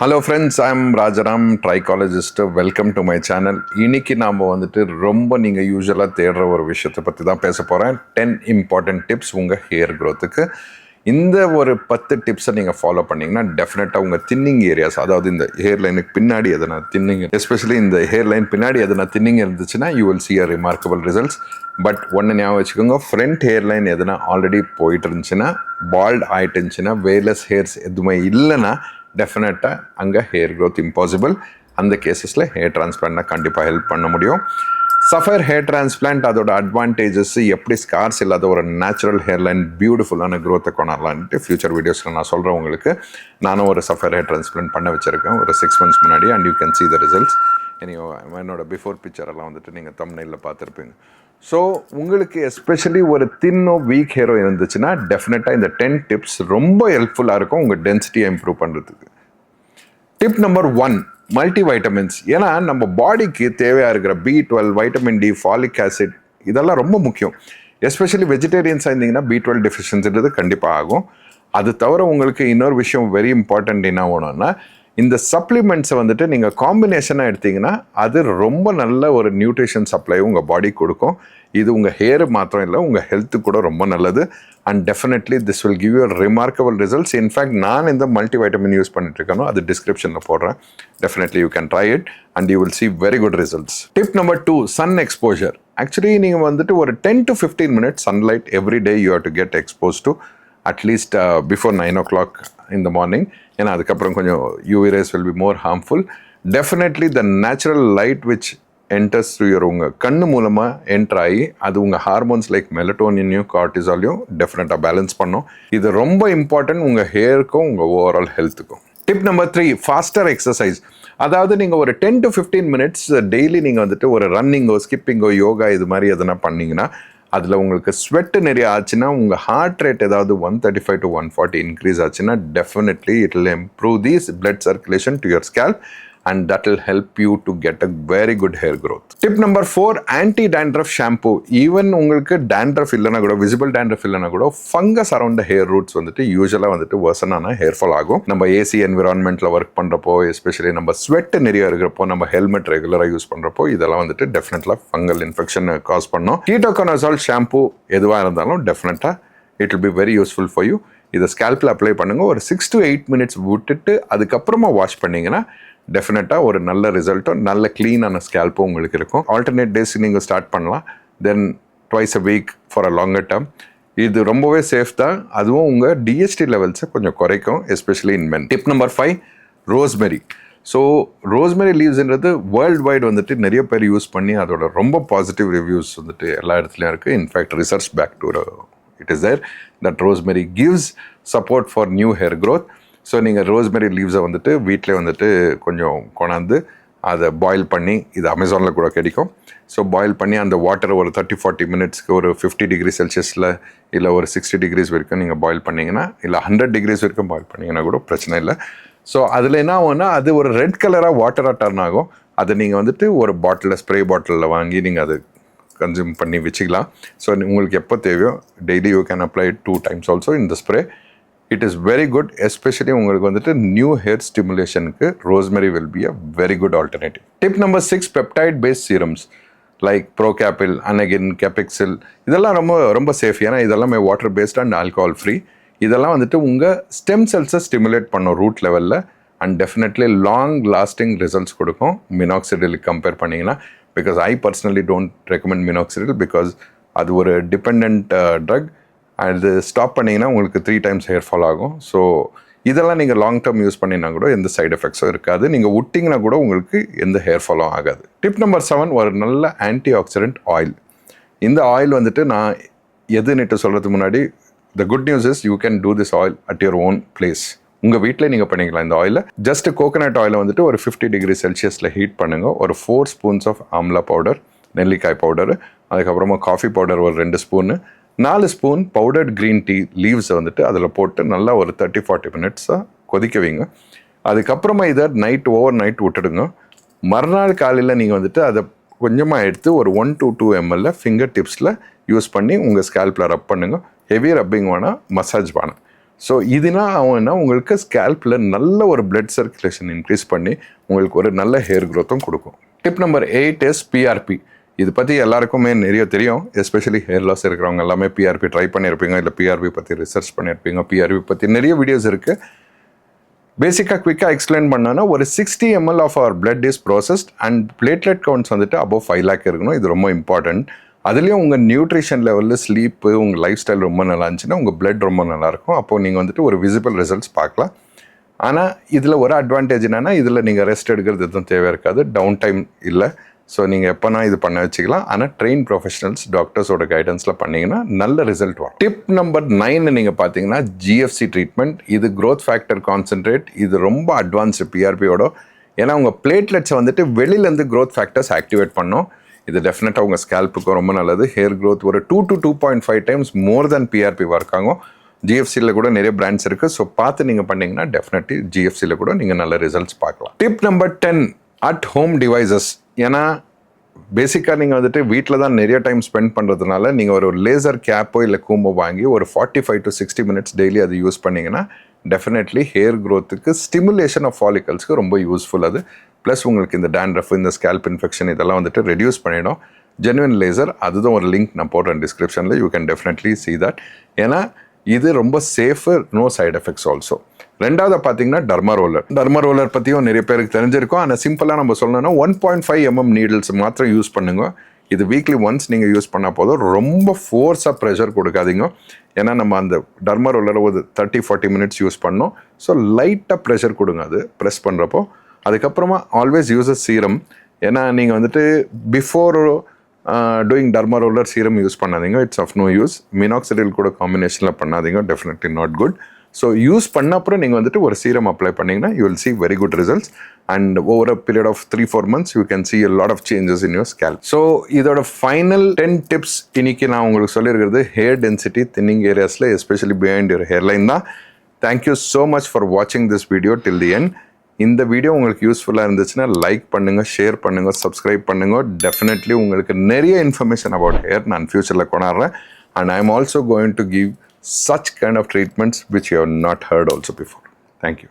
Hello friends, I'm Rajaram, trichologist. Welcome to my channel. இன்னைக்கு நாம் வந்துட்டு ரொம்ப நீங்கள் யூஸ்வலாக தேடுற ஒரு விஷயத்தை பற்றி தான் பேச போகிறேன். 10 இம்பார்ட்டன்ட் டிப்ஸ் உங்கள் ஹேர் க்ரோத்துக்கு. இந்த ஒரு 10 டிப்ஸை நீங்கள் ஃபாலோ பண்ணிங்கன்னா டெஃபினட்டாக உங்கள் தின்னிங் ஏரியாஸ், அதாவது இந்த ஹேர் லைனுக்கு பின்னாடி எதனா தின்னிங், எஸ்பெஷலி இந்த ஹேர் லைன் பின்னாடி எதனா தின்னிங் இருந்துச்சுன்னா you will see a remarkable results. But ஒன்று ஞாபகம் வச்சுக்கோங்க, ஃப்ரண்ட் ஹேர் லைன் எதனா ஆல்ரெடி போயிட்டு இருந்துச்சுன்னா, பால்ட் ஆகிட்டு இருந்துச்சுன்னா, வேலஸ் ஹேர்ஸ் எதுவுமே இல்லைன்னா டெஃபினட்டாக அங்கே ஹேர் க்ரோத் இம்பாசிபிள். அந்த கேசஸில் ஹேர் டிரான்ஸ்பிளான்ட்னா கண்டிப்பாக ஹெல்ப் பண்ண முடியும். சஃபயர் ஹேர் டிரான்ஸ்பிளான்ட் அதோட அட்வான்டேஜஸ், எப்படி ஸ்கார்ஸ் இல்லாத ஒரு நேச்சுரல் ஹேர் லைன் பியூட்டிஃபுல்லான க்ரோத்தை கொண்டாடலான்ட்டு ஃபியூச்சர் வீடியோஸில் நான் சொல்கிறேன் உங்களுக்கு. நானும் ஒரு சஃபயர் ஹேர் டிரான்ஸ்பிளான்ட் பண்ண வச்சுருக்கேன் ஒரு 6 months முன்னாடி. And you can see the results. என்னோட பிஃபோர் பிக்சரெல்லாம் வந்துட்டு நீங்கள் தம்ப்நெயிலில் பார்த்துருப்பீங்க. ஸோ உங்களுக்கு எஸ்பெஷலி ஒரு தின்னோ வீக் ஹேரோ இருந்துச்சுன்னா டெஃபினட்டாக இந்த 10 டிப்ஸ் ரொம்ப ஹெல்ப்ஃபுல்லாக இருக்கும் உங்கள் டென்சிட்டியை இம்ப்ரூவ் பண்ணுறதுக்கு. Tip number 1, multi vitamins. ஏன்னா நம்ம பாடிக்கு தேவையாக இருக்கிற B12, vitamin D, folic acid இதெல்லாம் ரொம்ப முக்கியம். எஸ்பெஷலி வெஜிடேரியன்ஸாக இருந்தீங்கன்னா B12 டெஃபிஷியன்சின்றது கண்டிப்பாக ஆகும். அது தவிர உங்களுக்கு இன்னொரு விஷயம் வெரி இம்பார்ட்டன்ட் என்ன வேணும்னா, இந்த சப்ளிமெண்ட்ஸை வந்துட்டு நீங்கள் காம்பினேஷனாக எடுத்தீங்கன்னா அது ரொம்ப நல்ல ஒரு நியூட்ரிஷன் சப்ளை உங்கள் பாடிக்கு கொடுக்கும். இது உங்கள் ஹேர் மாத்திரம் இல்லை, உங்கள் ஹெல்த்துக்கு கூட ரொம்ப நல்லது. And definitely this will give you remarkable results. In fact நான் இந்த மல்டி வைட்டமின் யூஸ் பண்ணிட்டு இருக்கேனோ அது டிஸ்கிரிப்ஷனில் போடுறேன். Definitely you can try it and you will see very good results. Tip number 2, sun exposure. Actually நீங்கள் வந்துட்டு ஒரு 10 to 15 minutes sunlight every day you have to get expose to at least before 9 o'clock in the morning. ஏன்னா அதுக்கப்புறம் கொஞ்சம் UV rays will be more harmful. Definitely the natural light which enters through your உங்கள் கண்ணு மூலமாக enter ஆகி அது உங்கள் hormones like மெலட்டோனினையும் கார்டிசாலையும் டெஃபினட்டாக பேலன்ஸ் பண்ணும். இது ரொம்ப இம்பார்ட்டன்ட் உங்கள் ஹேருக்கும் உங்கள் ஓவரால் ஹெல்த்துக்கும். Tip number 3, faster exercise. அதாவது நீங்கள் ஒரு 10 to 15 minutes டெய்லி நீங்கள் வந்துட்டு ஒரு ரன்னிங்கோ, ஸ்கிப்பிங்கோ, யோகா இது மாதிரி எதனா பண்ணிங்கன்னா அதில் உங்களுக்கு ஸ்வெட்டு நிறைய ஆச்சுன்னா, உங்கள் ஹார்ட் ரேட் ஏதாவது 135 to 140 இன்க்ரீஸ் ஆச்சுன்னா definitely it will improve these blood circulation to your scalp and that will help you to get a very good hair growth. Tip number 4, anti dandruff shampoo. Even உங்களுக்கு dandruff இல்லைனா கூட, visible dandruff இல்லைனா கூட, fungus around the hair roots வந்துட்டு யூஸ்வலாக வந்துட்டு வர்சனான hair fall ஆகும். நம்ம ஏசி என்விரான்மெண்ட்டில் ஒர்க் பண்ணுறப்போ, எஸ்பெஷலி நம்ம ஸ்வெட் நிறைய இருக்கிறப்போ, நம்ம ஹெல்மெட் ரெகுலராக யூஸ் பண்ணுறப்போ இதெல்லாம் வந்துட்டு டெஃபினெட்லாக ஃபங்கல் இன்ஃபெக்ஷன் காஸ் பண்ணும். கீட்டோகோனசோல் ஷாம்பூ எதுவாக இருந்தாலும் டெஃபினட்டாக it will be very useful for you. இதை ஸ்கேல்பில் அப்ளை பண்ணுங்கள். ஒரு 6 to 8 minutes விட்டுட்டு அதுக்கப்புறமா வாஷ் பண்ணிங்கன்னா டெஃபினட்டாக ஒரு நல்ல ரிசல்ட்டும் நல்ல க்ளீனான ஸ்கேல்ப்பும் உங்களுக்கு இருக்கும். ஆல்டர்னேட் டேஸ் நீங்கள் ஸ்டார்ட் பண்ணலாம். தென் twice a week for a longer term. இது ரொம்பவே சேஃப் தான். அதுவும் உங்கள் டிஎஸ்டி லெவல்ஸை கொஞ்சம் குறைக்கும், especially in men. Tip number 5, rosemary. So rosemary லீவ்ஸ்ன்றது வேர்ல்டு வைடு வந்துட்டு நிறைய பேர் யூஸ் பண்ணி அதோட ரொம்ப பாசிட்டிவ் ரிவ்யூஸ் வந்துட்டு எல்லா இடத்துலையும் இருக்குது. In fact research back to it is there that rosemary gives support for new hair growth. So நீங்கள் ரோஸ்மெரி லீவ்ஸை வந்துட்டு வீட்டிலே வந்துட்டு கொஞ்சம் கொண்டாந்து அதை பாயில் பண்ணி, இது அமேசானில் கூட கிடைக்கும். ஸோ பாயில் பண்ணி அந்த வாட்டரை ஒரு 30-40 minutesக்கு ஒரு 50 degrees Celsiusல இல்லை ஒரு 60 degrees வரைக்கும் நீங்கள் பாயில் பண்ணிங்கன்னா, இல்லை 100 degrees வரைக்கும் பாயில் பண்ணிங்கன்னா கூட பிரச்சனை இல்லை. ஸோ அதில் என்ன ஆகும்னா அது ஒரு ரெட் கலராக வாட்டராக டர்ன் ஆகும். அதை நீங்கள் வந்துட்டு ஒரு பாட்டிலில், ஸ்ப்ரே பாட்டிலில் வாங்கி நீங்கள் அதை கன்சியூம் பண்ணி வச்சுக்கலாம். ஸோ உங்களுக்கு எப்போ தேவையோ daily you can apply 2 times also இந்த spray. It is very good. Especially உங்களுக்கு வந்துட்டு நியூ ஹேர் ஸ்டிமுலேஷனுக்கு rosemary will be a very good alternative. Tip number 6, peptide based serums like Procapil, Anagain, Capixyl இதெல்லாம் ரொம்ப ரொம்ப சேஃப். ஏன்னா இதெல்லாமே water based and alcohol free. இதெல்லாம் வந்துட்டு உங்கள் ஸ்டெம் செல்ஸை ஸ்டிமுலேட் பண்ணும் ரூட் லெவலில். And definitely long lasting results கொடுக்கும் மினாக்சிடிலுக்கு கம்பேர் பண்ணிங்கன்னா. Because I personally don't recommend minoxidil because அது ஒரு டிபெண்ட் ட்ரக். அது ஸ்டாப் பண்ணிங்கன்னா உங்களுக்கு 3 times ஹேர் ஃபால் ஆகும். ஸோ இதெல்லாம் நீங்கள் லாங் டேர்ம் யூஸ் பண்ணினா கூட எந்த சைட் எஃபெக்ட்ஸும் இருக்காது. நீங்கள் விட்டிங்கன்னா கூட உங்களுக்கு எந்த ஹேர் ஃபாலும் ஆகாது. டிப் நம்பர் 7, ஒரு நல்ல ஆன்டி ஆக்சிடென்ட் ஆயில். இந்த ஆயில் வந்துட்டு நான் எதுன்னுட்டு சொல்கிறதுக்கு முன்னாடி, the good news is you can do this oil at your own place. உங்கள் வீட்டில் நீங்கள் பண்ணிக்கலாம். இந்த ஆயிலை ஜஸ்ட் கோகோனட் ஆயிலை வந்துட்டு ஒரு 50 degrees Celsiusல ஹீட் பண்ணுங்கள். ஒரு 4 spoons ஆஃப் ஆம்லா பவுடர், நெல்லிக்காய் பவுடரு, அதுக்கப்புறமா காஃபி பவுடர் ஒரு 2 spoon, 4 spoon powdered green tea லீவ்ஸை வந்துட்டு அதில் போட்டு நல்லா ஒரு 30-40 minutes கொதிக்க வைங்க. அதுக்கப்புறமா இதை ஓவர் நைட் விட்டுடுங்க. மறுநாள் காலையில் நீங்கள் வந்துட்டு அதை கொஞ்சமாக எடுத்து ஒரு 1 to 2 ml ஃபிங்கர் டிப்ஸில் யூஸ் பண்ணி உங்கள் ஸ்கேல்பில் ரப் பண்ணுங்கள். ஹெவி ரப்பிங் வேணால், மசாஜ் வேணாம். ஸோ இதுனா அவங்கன்னா உங்களுக்கு ஸ்கேல்பில் நல்ல ஒரு பிளட் சர்க்குலேஷன் இன்க்ரீஸ் பண்ணி உங்களுக்கு ஒரு நல்ல ஹேர் க்ரோத்தும் கொடுக்கும். Tip number 8 is PRP. இது பற்றி எல்லாருக்குமே நிறைய தெரியும். எஸ்பெஷலி ஹேர் லாஸ் இருக்கிறவங்க எல்லாமே பிஆர்பி ட்ரை பண்ணியிருப்பீங்க, இல்லை பிஆர்பி பற்றி ரிசர்ச் பண்ணியிருப்பீங்க. பிஆர்பி பற்றி நிறைய வீடியோஸ் இருக்குது. பேசிக்காக குவிக்காக எக்ஸ்பிளைன் பண்ணோன்னா ஒரு 60 ml of our blood is processed and platelet counts வந்துட்டு அபவ் 5 lakh இருக்கணும். இது ரொம்ப இம்பார்ட்டன்ட். அதுலேயும் உங்கள் நியூட்ரிஷன் லெவலில் ஸ்லீப்பு, உங்கள் லைஃப் ஸ்டைல் ரொம்ப நல்லா இருந்துச்சுன்னா உங்கள் பிளட் ரொம்ப நல்லாயிருக்கும். அப்போது நீங்கள் வந்துட்டு ஒரு விசிபிள் ரிசல்ட்ஸ் பார்க்கலாம். ஆனால் இதில் ஒரு அட்வான்டேஜ் என்னென்னா இதில் நீங்கள் ரெஸ்ட் எடுக்கிறது எதுவும் தேவை இருக்காது, டவுன் டைம் இல்லை. ஸோ நீங்கள் எப்போனா இது பண்ண வச்சுக்கலாம். ஆனால் ட்ரெயின் ப்ரொஃபஷனல்ஸ் டாக்டர்ஸோட கைடன்ஸில் பண்ணிங்கன்னா நல்ல ரிசல்ட் வரும். டிப் நம்பர் 9 நீங்கள் பார்த்தீங்கன்னா ஜிஎஃப்சி ட்ரீட்மெண்ட். இது க்ரோத் ஃபேக்டர் கான்சன்ட்ரேட். இது ரொம்ப அட்வான்ஸ்டு பிஆர்பியோட. ஏன்னா உங்கள் பிளேட்லெட்ஸை வந்துட்டு வெளியிலேருந்து க்ரோத் ஃபேக்டர்ஸ் ஆக்டிவேட் பண்ணோம். இது டெஃபினட்டாக உங்கள் ஸ்கேல்ப்புக்கு ரொம்ப நல்லது. ஹேர் க்ரோத் ஒரு 2 to 2.5 times more than PRP work ஆகும். ஜிஎஃப்சியில் கூட நிறைய பிராண்ட்ஸ் இருக்குது. ஸோ பார்த்து நீங்கள் பண்ணிங்கன்னா டெஃபினெட்லி ஜிஎஃப்சியில் கூட நீங்கள் நல்ல ரிசல்ட்ஸ் பார்க்கலாம். Tip number 10 at home devices. ஏன்னா பேசிக்காக நீங்கள் வந்துட்டு வீட்டில் தான் நிறைய டைம் ஸ்பெண்ட் பண்ணுறதுனால நீங்கள் ஒரு லேசர் கேப்போ இல்லை கூம்போ வாங்கி ஒரு 45 to 60 minutes டெய்லி அது யூஸ் பண்ணிங்கன்னா டெஃபினெட்லி ஹேர் க்ரோத்துக்கு ஸ்டிமுலேஷன் ஆஃப் ஃபாலிகல்ஸ்க்கு ரொம்ப யூஸ்ஃபுல் அது. ப்ளஸ் உங்களுக்கு இந்த டேண்ட்ரஃப், இந்த ஸ்கேல்ப் இன்ஃபெக்ஷன் இதெல்லாம் வந்துட்டு ரெடியூஸ் பண்ணிடும். ஜென்வின் லேசர் அதுதான் ஒரு லிங்க் நான் போடுறேன் டிஸ்கிரிப்ஷனில். You can definitely see that. ஏன்னா இது ரொம்ப safe, no side effects also. ரெண்டாவது பார்த்தீங்கன்னா டர்மா ரோலர் பற்றியும் நிறைய பேருக்கு தெரிஞ்சிருக்கும். ஆனால் சிம்பிளாக நம்ம சொல்லணும்னா 1.5 mm நீடில்ஸ் மாத்திரம் யூஸ் பண்ணுங்க. இது வீக்லி ஒன்ஸ் நீங்கள் யூஸ் பண்ணால் போதும். ரொம்ப ஃபோர்ஸாக ப்ரெஷர் கொடுக்காதீங்க. ஏன்னா நம்ம அந்த டர்மா ரோலரை ஒரு 30-40 minutes யூஸ் பண்ணோம். ஸோ லைட்டாக ப்ரெஷர் கொடுங்க அது ப்ரெஸ் பண்ணுறப்போ. அதுக்கப்புறமா ஆல்வேஸ் யூஸ் அ சீரம். ஏன்னா நீங்கள் வந்துட்டு before doing derma roller serum use பண்ணாதீங்க. It's of no use. Minoxidil கூட காம்பினேஷனில் பண்ணாதீங்க. Definitely not good. So use பண்ண அப்புறம் நீங்கள் வந்துட்டு ஒரு சீரம் அப்ளை பண்ணிங்கன்னா you will see very good results. And over a period of 3-4 months you can see a lot of changes in your scalp. So இதோட ஃபைனல் 10 tips இன்னைக்கு நான் உங்களுக்கு சொல்லியிருக்கிறது ஹேர் டென்சிட்டி தின்னிங் ஏரியாஸில் எஸ்பெஷலி பிஹைண்ட் யுவர் ஹேர்லைன் தான். Thank you so much for வாட்சிங் this video till the end. இந்த video உங்களுக்கு யூஸ்ஃபுல்லாக இருந்துச்சுன்னா லைக் பண்ணுங்கள், ஷேர் பண்ணுங்கள், சப்ஸ்கிரைப் பண்ணுங்கள். டெஃபினெட்லி உங்களுக்கு நிறைய இன்ஃபர்மேஷன் அபவுட் ஹேர் நான் ஃபியூச்சரில் கொண்டாடுறேன். And I am also going to give such kind of treatments which you have not heard also before. Thank you.